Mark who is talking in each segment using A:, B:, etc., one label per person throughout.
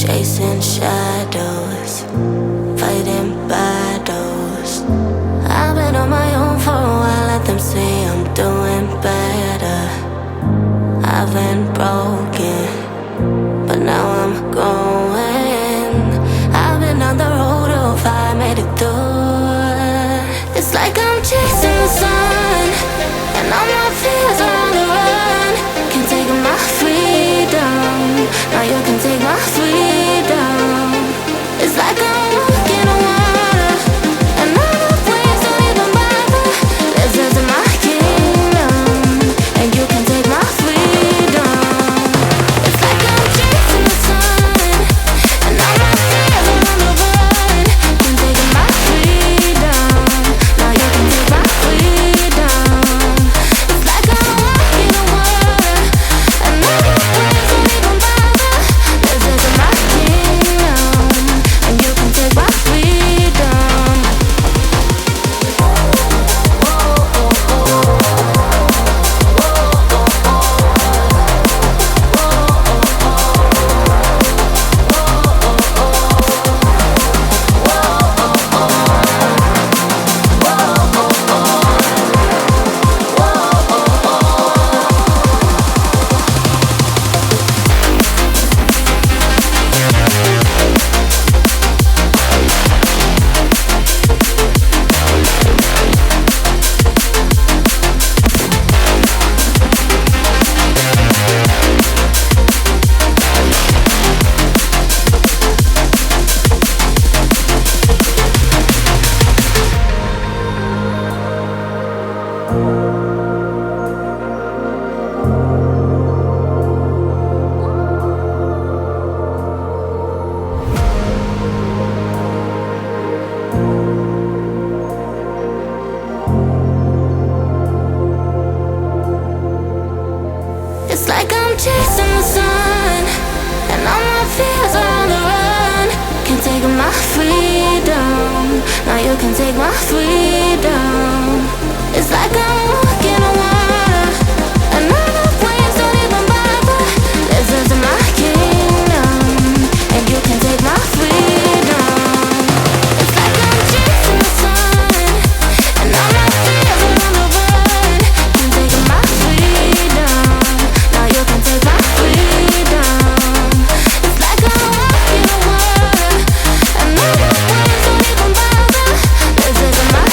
A: chasing shadows, fighting battles. I've been on my own for a while, let them say I'm doing better. I've been broken, but now I'm going. I've been on the road of I made it through. It's like I'm chasing the sun, and all my fears are on the run. Can't take my freedom, now you can take my freedom. It's like I'm walking on water, and all the waves don't even bother. This is my kingdom, and you can take my freedom. It's like I'm chasing the sun, and all my fears are on the run. Can't take my freedom, now you can take my freedom. It's like I'm walking on water, and all the waves don't even bother. This is my kingdom, and you can take my freedom. It's like I'm chasing the sun, and all my fears are on the run. Can't take my freedom, now you can take my freedom. It's like I'm walking on water, and all the waves don't even bother. This is my kingdom, and you can take my freedom. It's like I'm chasing the sun, and all my fears are on the run. Can't take my freedom, now you can take my freedom. It's like I'm walking on water, and all the waves don't even bother. This is my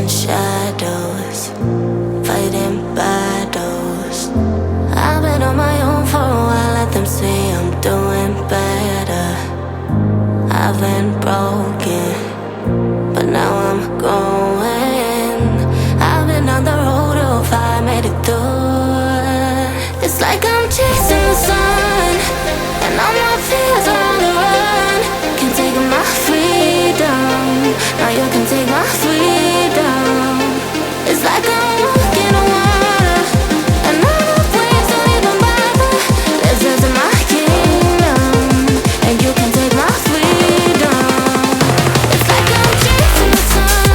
A: chasing shadows, fighting battles. I've been on my own for a while, let them say I'm doing better. I've been broken, but now I'm going. I've been on the road of I made it through. It's like I'm chasing the sun, and all my fears are on the run. Can't take my freedom, now you can take my freedom. It's like I'm walking on water, and all the waves don't even bother. This is my kingdom, and you can take my freedom. It's like I'm chasing the sun,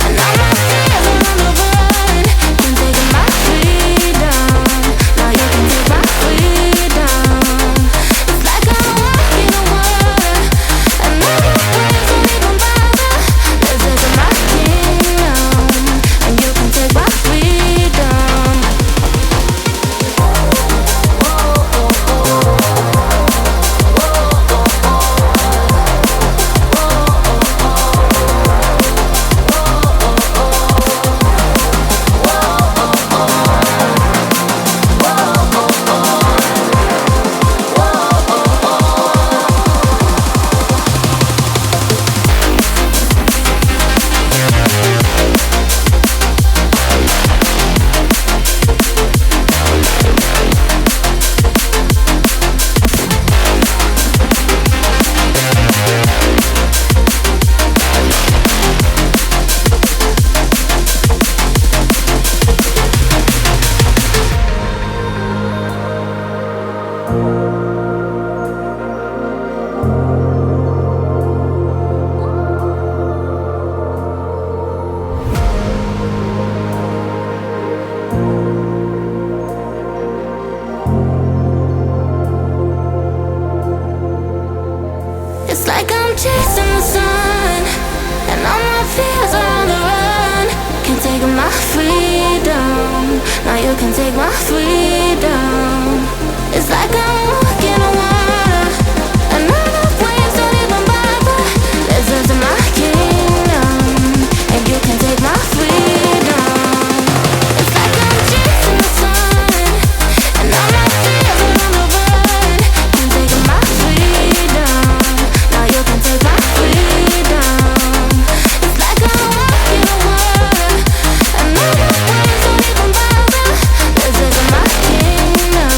A: and all my fears are on the run. Can't take my freedom, now you can take my freedom. It's like I'm walking on water, and all the waves don't even bother. This is my kingdom, and you can take my freedom. It's like I'm chasing the sun, and all my fears are on the run. Can't take my freedom, now you can take my freedom. It's like I'm walking on water, and all the waves don't even bother. This is my kingdom, and you can take my freedom. It's like I'm chasing the sun, and all my fears are on the run. Can't take my freedom, now you can take my freedom. It's like I'm walking on water, and all the waves don't even bother. This is my kingdom,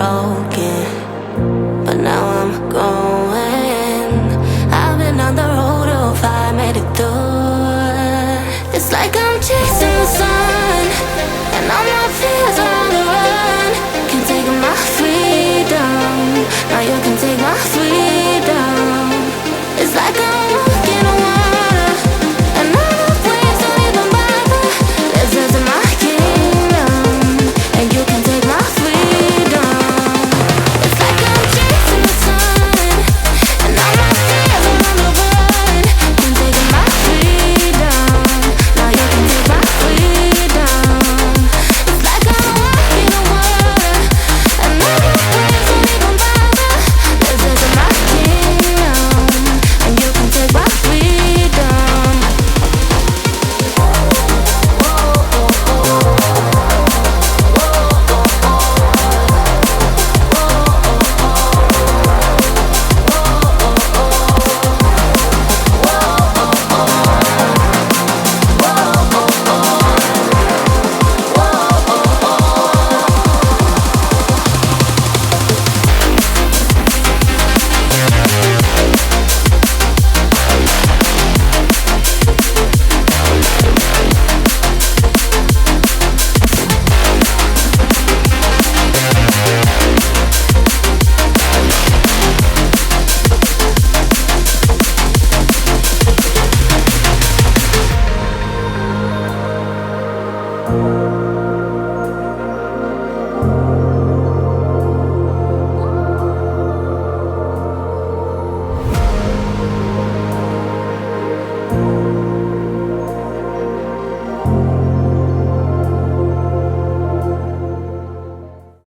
A: road.